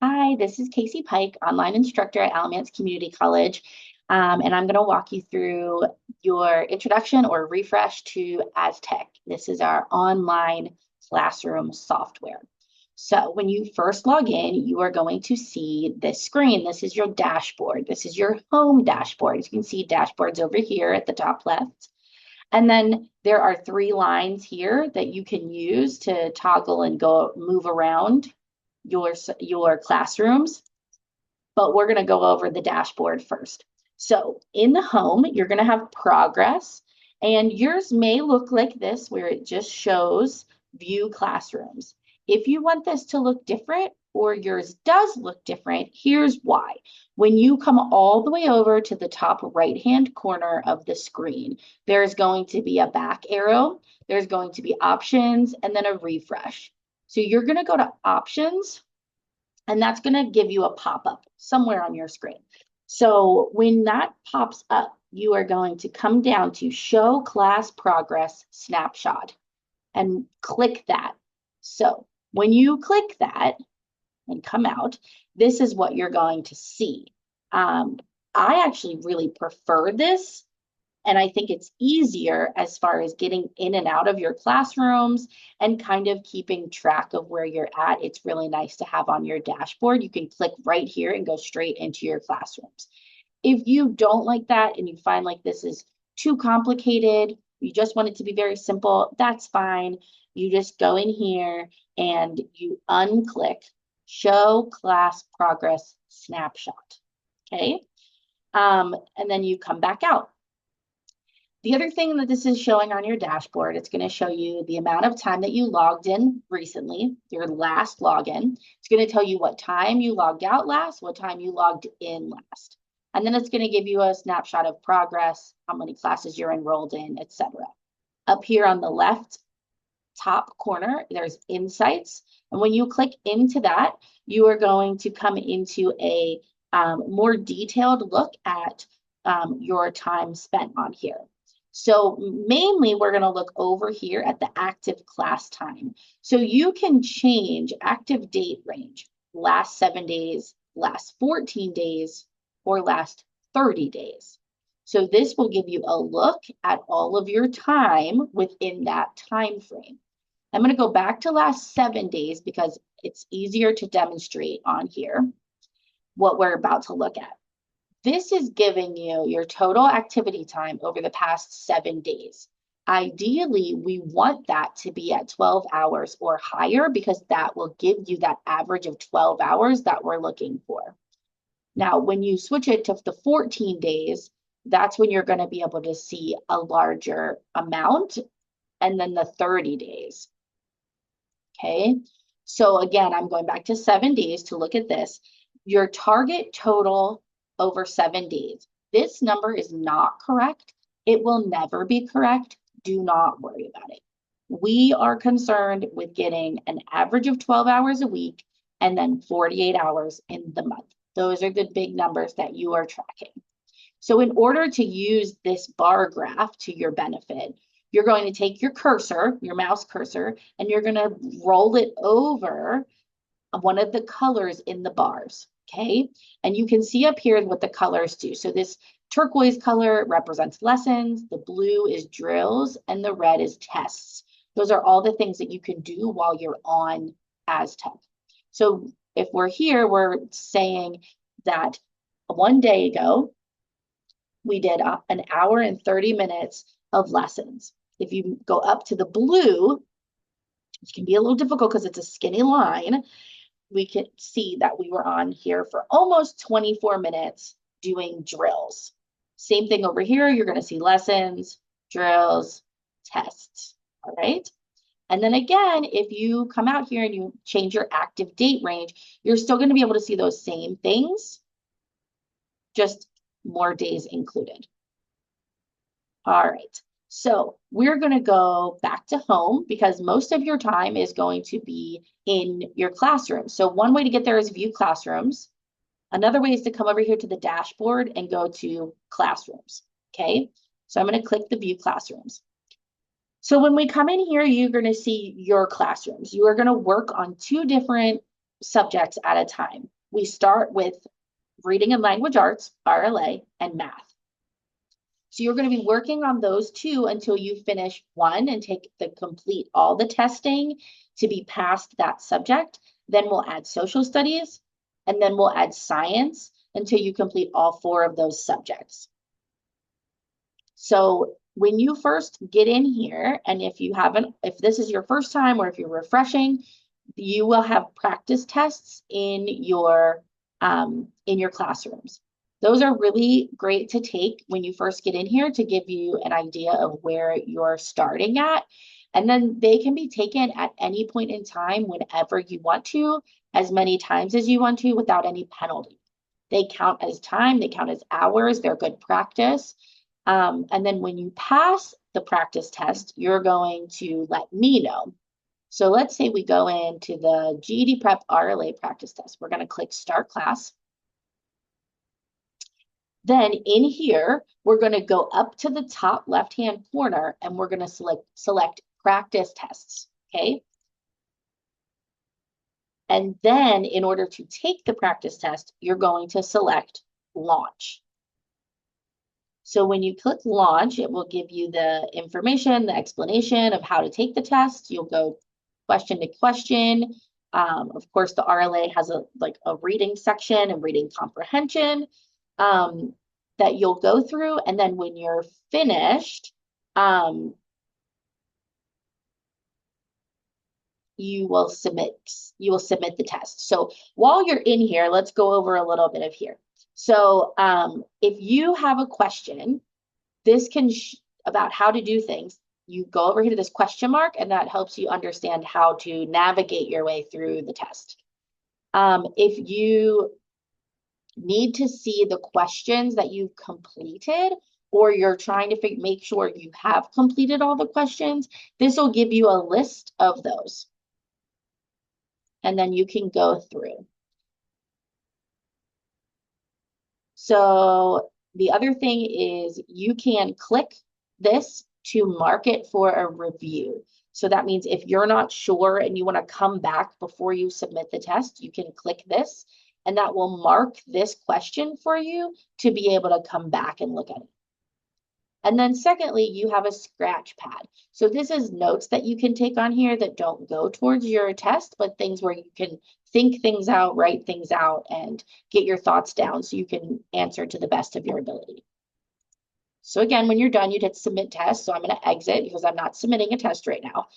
Hi, this is Casey Pike, online instructor at Alamance Community College, and I'm going to walk you through your introduction or refresh to Aztec. This is our online classroom software. So when you first log in, you are going to see this screen. This is your dashboard. This is your home dashboard. As you can see, dashboards over here at the top left. And then there are three lines here that you can use to toggle and go move around your classrooms, but we're going to go over the dashboard first. So in the home, you're going to have progress, and yours may look like this, where it just shows view classrooms. If you want this to look different, or yours does look different, here's why. When you come all the way over to the top right-hand corner of the screen, there's going to be a back arrow, there's going to be options, and then a refresh. So you're going to go to options, and that's going to give you a pop-up somewhere on your screen. So when that pops up, you are going to come down to Show Class Progress Snapshot and click that. So when you click that and come out, this is what you're going to see. I actually really prefer this, and I think it's easier as far as getting in and out of your classrooms and kind of keeping track of where you're at. It's really nice to have on your dashboard. You can click right here and go straight into your classrooms. If you don't like that and you find like this is too complicated, you just want it to be very simple, that's fine. You just go in here and you unclick Show Class Progress Snapshot, okay? And then you come back out. The other thing that this is showing on your dashboard, it's going to show you the amount of time that you logged in recently, your last login. It's going to tell you what time you logged out last, what time you logged in last. And then it's going to give you a snapshot of progress, how many classes you're enrolled in, etc. Up here on the left top corner, there's insights. And when you click into that, you are going to come into a more detailed look at your time spent on here. So mainly we're going to look over here at the active class time. So you can change active date range, last 7 days, last 14 days, or last 30 days. So this will give you a look at all of your time within that time frame. I'm going to go back to last 7 days because it's easier to demonstrate on here what we're about to look at. This is giving you your total activity time over the past 7 days. Ideally, we want that to be at 12 hours or higher because that will give you that average of 12 hours that we're looking for. Now, when you switch it to the 14 days, that's when you're going to be able to see a larger amount, and then the 30 days. Okay, so again, I'm going back to 7 days to look at this. Your target total over 7 days. This number is not correct. It will never be correct. Do not worry about it. We are concerned with getting an average of 12 hours a week and then 48 hours in the month. Those are the big numbers that you are tracking. So in order to use this bar graph to your benefit, you're going to take your cursor, your mouse cursor, and you're going to roll it over one of the colors in the bars, okay? And you can see up here what the colors do. So this turquoise color represents lessons, the blue is drills, and the red is tests. Those are all the things that you can do while you're on Aztec. So if we're here, we're saying that 1 day ago, we did an hour and 30 minutes of lessons. If you go up to the blue, which can be a little difficult because it's a skinny line, we can see that we were on here for almost 24 minutes doing drills. Same thing over here, you're going to see lessons, drills, tests, all right? And then again, if you come out here and you change your active date range, you're still going to be able to see those same things, just more days included. All right, so we're going to go back to home because most of your time is going to be in your classroom. So one way to get there is view classrooms. Another way is to come over here to the dashboard and go to classrooms, okay? So I'm going to click the view classrooms. So when we come in here, you're going to see your classrooms. You are going to work on 2 different subjects at a time. We start with reading and language arts, RLA, and math. So you're going to be working on those two until you finish one and complete all the testing to be past that subject. Then we'll add social studies, and then we'll add science until you complete all 4 of those subjects. So when you first get in here, and if this is your first time or if you're refreshing, you will have practice tests in your classrooms. Those are really great to take when you first get in here to give you an idea of where you're starting at. And then they can be taken at any point in time whenever you want to, as many times as you want to without any penalty. They count as time, they count as hours, they're good practice. And then when you pass the practice test, you're going to let me know. So let's say we go into the GED Prep RLA practice test. We're going to click Start Class. Then in here, we're going to go up to the top left-hand corner and we're going to select practice tests, okay? And then in order to take the practice test, you're going to select launch. So when you click launch, it will give you the information, the explanation of how to take the test. You'll go question to question. Of course, the RLA has a reading section and reading comprehension that you'll go through. And then when you're finished, you will submit the test. So while you're in here, let's go over a little bit of here. So if you have a question, this can about how to do things, you go over here to this question mark, and that helps you understand how to navigate your way through the test. If you need to see the questions that you've completed, or you're trying to make sure you have completed all the questions, this will give you a list of those. And then you can go through. So the other thing is you can click this to mark it for a review. So that means if you're not sure and you want to come back before you submit the test, you can click this, and that will mark this question for you to be able to come back and look at it. And then secondly, you have a scratch pad. So this is notes that you can take on here that don't go towards your test, but things where you can think things out, write things out, and get your thoughts down so you can answer to the best of your ability. So again, when you're done, you'd hit submit test. So I'm going to exit because I'm not submitting a test right now.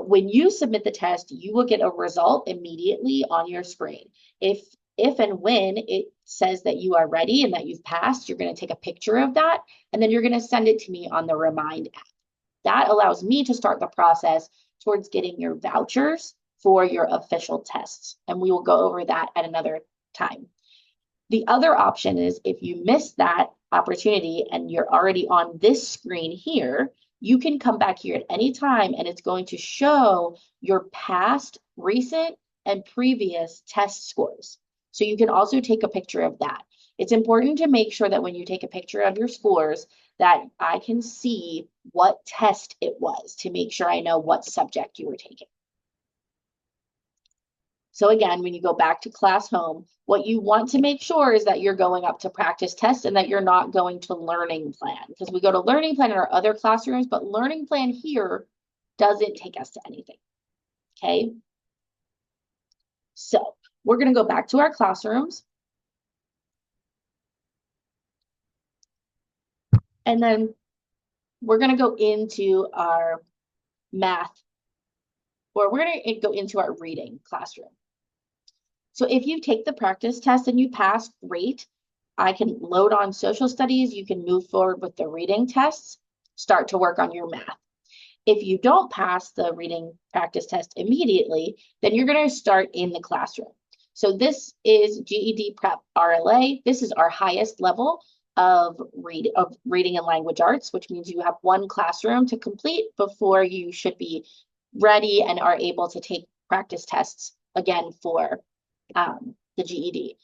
When you submit the test, you will get a result immediately on your screen. If and when it says that you are ready and that you've passed, you're going to take a picture of that, and then you're going to send it to me on the Remind app. That allows me to start the process towards getting your vouchers for your official tests, and we will go over that at another time. The other option is if you miss that opportunity and you're already on this screen here, you can come back here at any time, and it's going to show your past, recent, and previous test scores. So you can also take a picture of that. It's important to make sure that when you take a picture of your scores, that I can see what test it was to make sure I know what subject you were taking. So again, when you go back to class home, what you want to make sure is that you're going up to practice test and that you're not going to learning plan, because we go to learning plan in our other classrooms, but learning plan here doesn't take us to anything, okay? So we're going to go back to our classrooms. And then we're going to go into our math, or we're going to go into our reading classroom. So if you take the practice test and you pass, great. I can load on social studies. You can move forward with the reading tests, start to work on your math. If you don't pass the reading practice test immediately, then you're going to start in the classroom. So this is GED Prep RLA. This is our highest level of reading and language arts, which means you have one classroom to complete before you should be ready and are able to take practice tests again for the GED.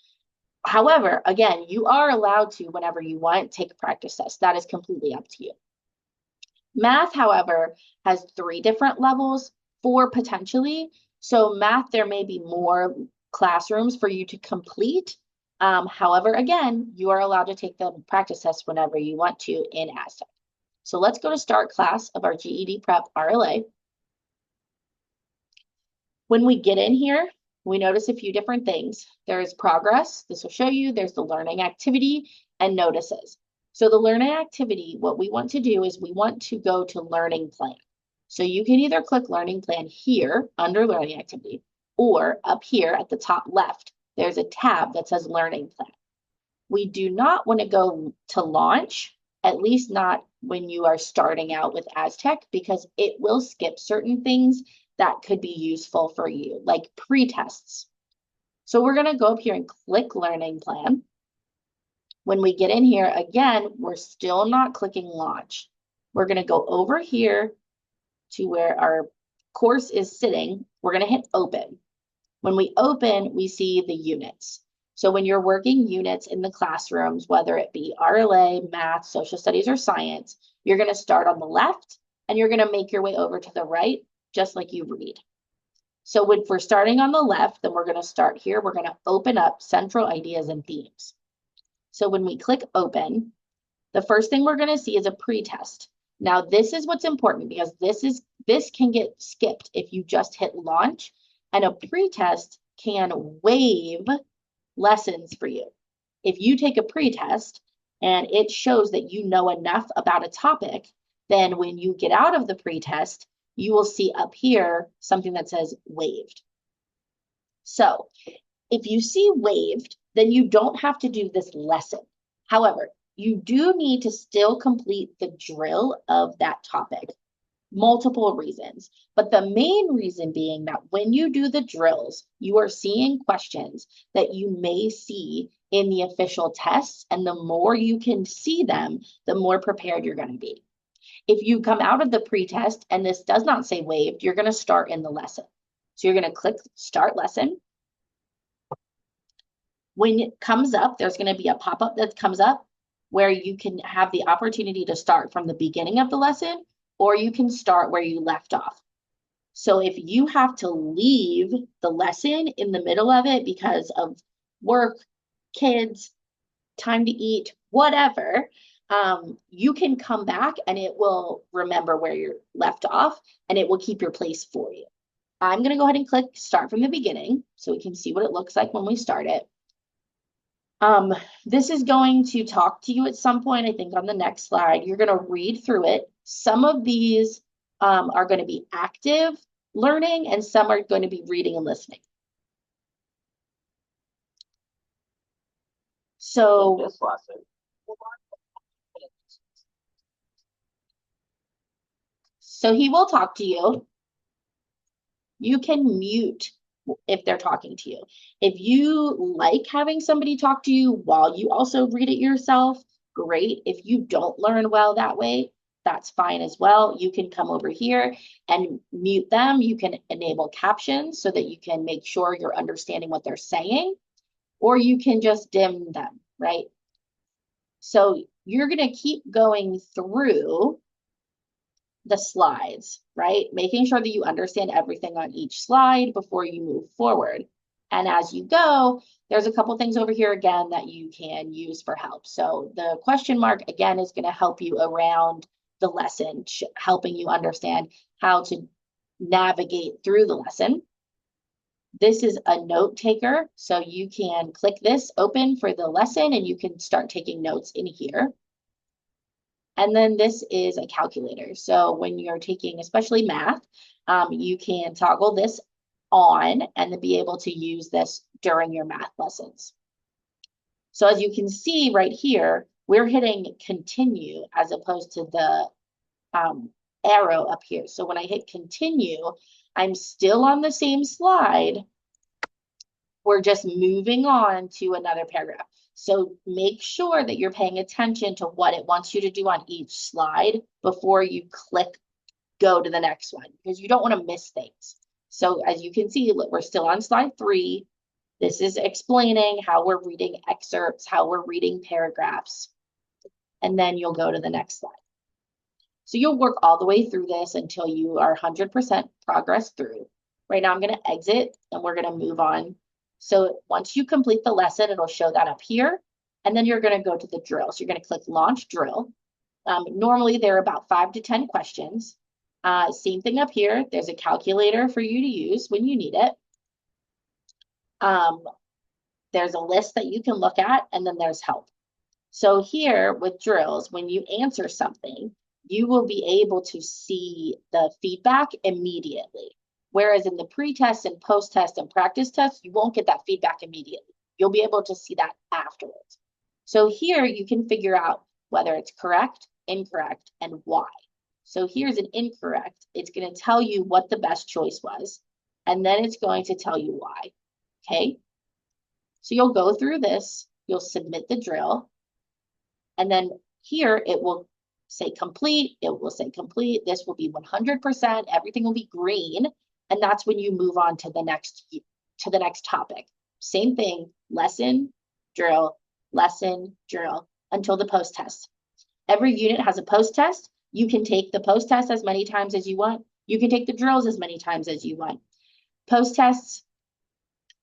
However, again, you are allowed to, whenever you want, take a practice test. That is completely up to you. Math, however, has 3 different levels, 4 potentially. So math, there may be more classrooms for you to complete. However, again, you are allowed to take the practice test whenever you want to in Aztec. So let's go to start class of our GED Prep RLA. When we get in here, we notice a few different things. There is progress. This will show you there's the learning activity and notices. So the learning activity, what we want to do is we want to go to learning plan. So you can either click learning plan here under learning activity, or up here at the top left, there's a tab that says learning plan. We do not want to go to launch, at least not when you are starting out with Aztec, because it will skip certain things that could be useful for you, like pre-tests. So we're going to go up here and click learning plan. When we get in here, again, we're still not clicking launch. We're going to go over here to where our course is sitting. We're going to hit open. When we open, we see the units. So when you're working units in the classrooms, whether it be RLA, math, social studies, or science, you're going to start on the left and you're going to make your way over to the right, just like you read. So when we're starting on the left, then we're going to start here. We're going to open up central ideas and themes. So when we click open, the first thing we're going to see is a pretest. Now, this is what's important because this can get skipped if you just hit launch, and a pretest can waive lessons for you. If you take a pretest and it shows that you know enough about a topic, then when you get out of the pretest, you will see up here something that says waived. So if you see waived, then you don't have to do this lesson. However, you do need to still complete the drill of that topic. Multiple reasons, but the main reason being that when you do the drills, you are seeing questions that you may see in the official tests, and the more you can see them, the more prepared you're going to be. If you come out of the pretest and this does not say waived, you're going to start in the lesson. So you're going to click start lesson. When it comes up, there's going to be a pop-up that comes up where you can have the opportunity to start from the beginning of the lesson, or you can start where you left off. So if you have to leave the lesson in the middle of it because of work, kids, time to eat, whatever, you can come back and it will remember where you're left off and it will keep your place for you. I'm going to go ahead and click start from the beginning so we can see what it looks like when we start it. This is going to talk to you at some point, I think on the next slide. You're going to read through it. Some of these are going to be active learning and some are going to be reading and listening. So he will talk to you. You can mute if they're talking to you. If you like having somebody talk to you while you also read it yourself, great. If you don't learn well that way, that's fine as well. You can come over here and mute them. You can enable captions so that you can make sure you're understanding what they're saying, or you can just dim them, right? So you're going to keep going through the slides, right? Making sure that you understand everything on each slide before you move forward. And as you go, there's a couple things over here again that you can use for help. So the question mark again is going to help you around the lesson, helping you understand how to navigate through the lesson. This is a note taker, so you can click this open for the lesson and you can start taking notes in here. And then this is a calculator. So when you're taking, especially math, you can toggle this on and then be able to use this during your math lessons. So as you can see right here, we're hitting continue as opposed to the arrow up here. So when I hit continue, I'm still on the same slide. We're just moving on to another paragraph. So make sure that you're paying attention to what it wants you to do on each slide before you click go to the next one, because you don't want to miss things. So as you can see, we're still on slide 3. This is explaining how we're reading excerpts, how we're reading paragraphs, and then you'll go to the next slide. So you'll work all the way through this until you are 100% progress through. Right now I'm going to exit and we're going to move on. So once you complete the lesson, it'll show that up here. And then you're going to go to the drill. So you're going to click Launch Drill. Normally, there are about 5 to 10 questions. Same thing up here. There's a calculator for you to use when you need it. There's a list that you can look at, and then there's help. So here with drills, when you answer something, you will be able to see the feedback immediately. Whereas in the pre-test and post-test and practice test, you won't get that feedback immediately. You'll be able to see that afterwards. So here you can figure out whether it's correct, incorrect, and why. So here's an incorrect. It's going to tell you what the best choice was, and then it's going to tell you why. Okay? So you'll go through this, you'll submit the drill, and then here it will say complete, it will say complete, this will be 100%, everything will be green, and that's when you move on to the next topic. Same thing, lesson, drill, until the post-test. Every unit has a post-test. You can take the post-test as many times as you want. You can take the drills as many times as you want. Post-tests,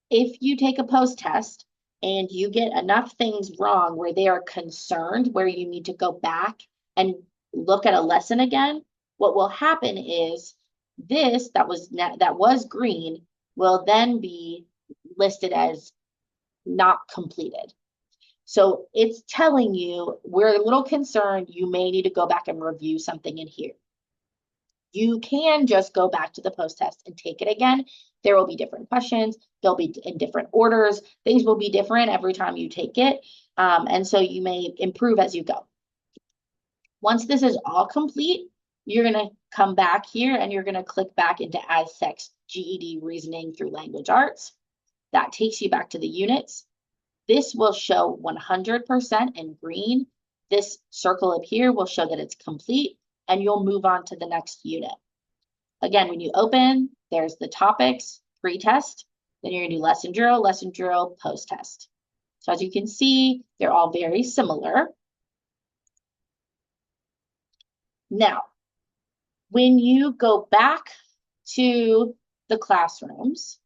if you take a post-test and you get enough things wrong where they are concerned, where you need to go back and look at a lesson again, what will happen is this that was green will then be listed as not completed. So it's telling you we're a little concerned, you may need to go back and review something in here. You can just go back to the post-test and take it again. There will be different questions. They'll be in different orders. Things will be different every time you take it. And so you may improve as you go. Once this is all complete, you're going to come back here and you're going to click back into Aztec's GED Reasoning through Language Arts. That takes you back to the units. This will show 100% in green. This circle up here will show that it's complete, and you'll move on to the next unit. Again, when you open, there's the topics, pre-test, then you're gonna do lesson drill, post-test. So as you can see, they're all very similar. Now, when you go back to the classrooms,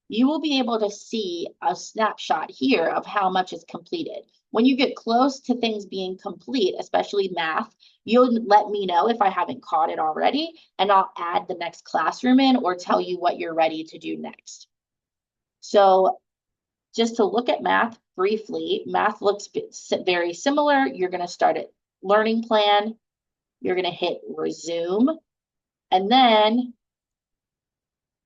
you will be able to see a snapshot here of how much is completed. When you get close to things being complete, especially math, you'll let me know if I haven't caught it already, and I'll add the next classroom in or tell you what you're ready to do next. So just to look at math briefly, math looks very similar. You're going to start at learning plan. You're going to hit resume. And then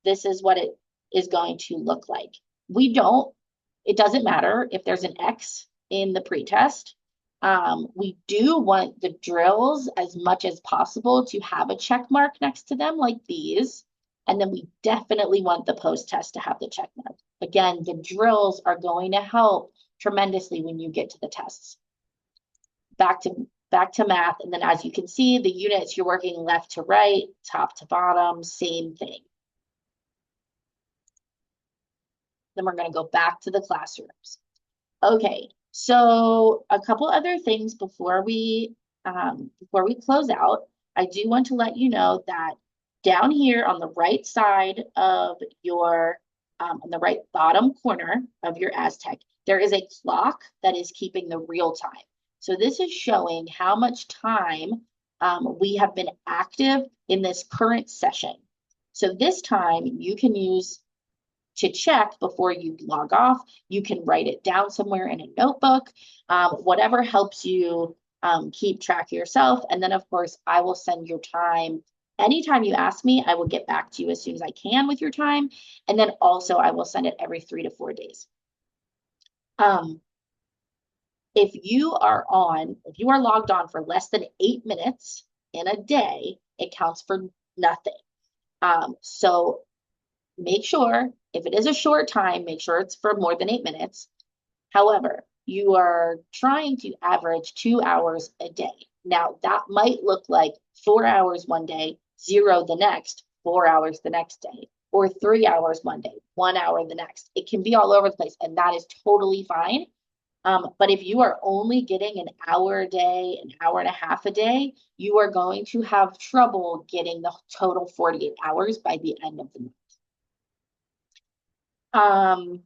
this is what it is going to look like. It doesn't matter if there's an X in the pretest. We do want the drills as much as possible to have a check mark next to them like these. And then we definitely want the post-test to have the check mark. Again, the drills are going to help tremendously when you get to the tests. Back to math, and then as you can see, the units, you're working left to right, top to bottom, same thing. Then we're going to go back to the classrooms. Okay, so a couple other things before we close out. I do want to let you know that down here on the right side of your, on the right bottom corner of your Aztec, there is a clock that is keeping the real time. So this is showing how much time we have been active in this current session. So this time you can use to check before you log off. You can write it down somewhere in a notebook, whatever helps you keep track of yourself. And then of course, I will send your time. Anytime you ask me, I will get back to you as soon as I can with your time. And then also I will send it every 3 to 4 days. If you are logged on for less than 8 minutes in a day, it counts for nothing. So make sure, if it is a short time, make sure it's for more than 8 minutes. However, you are trying to average 2 hours a day. Now, that might look like 4 hours one day, 0 the next, 4 hours the next day, or 3 hours one day, 1 hour the next. It can be all over the place, and that is totally fine. But if you are only getting an hour a day, an hour and a half a day, you are going to have trouble getting the total 48 hours by the end of the month.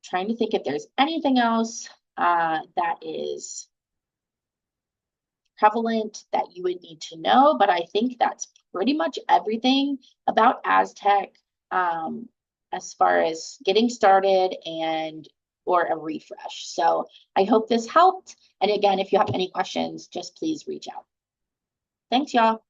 Trying to think if there's anything else that is prevalent that you would need to know, but I think that's pretty much everything about Aztec as far as getting started and or a refresh. So I hope this helped. And again, if you have any questions, just please reach out. Thanks, y'all.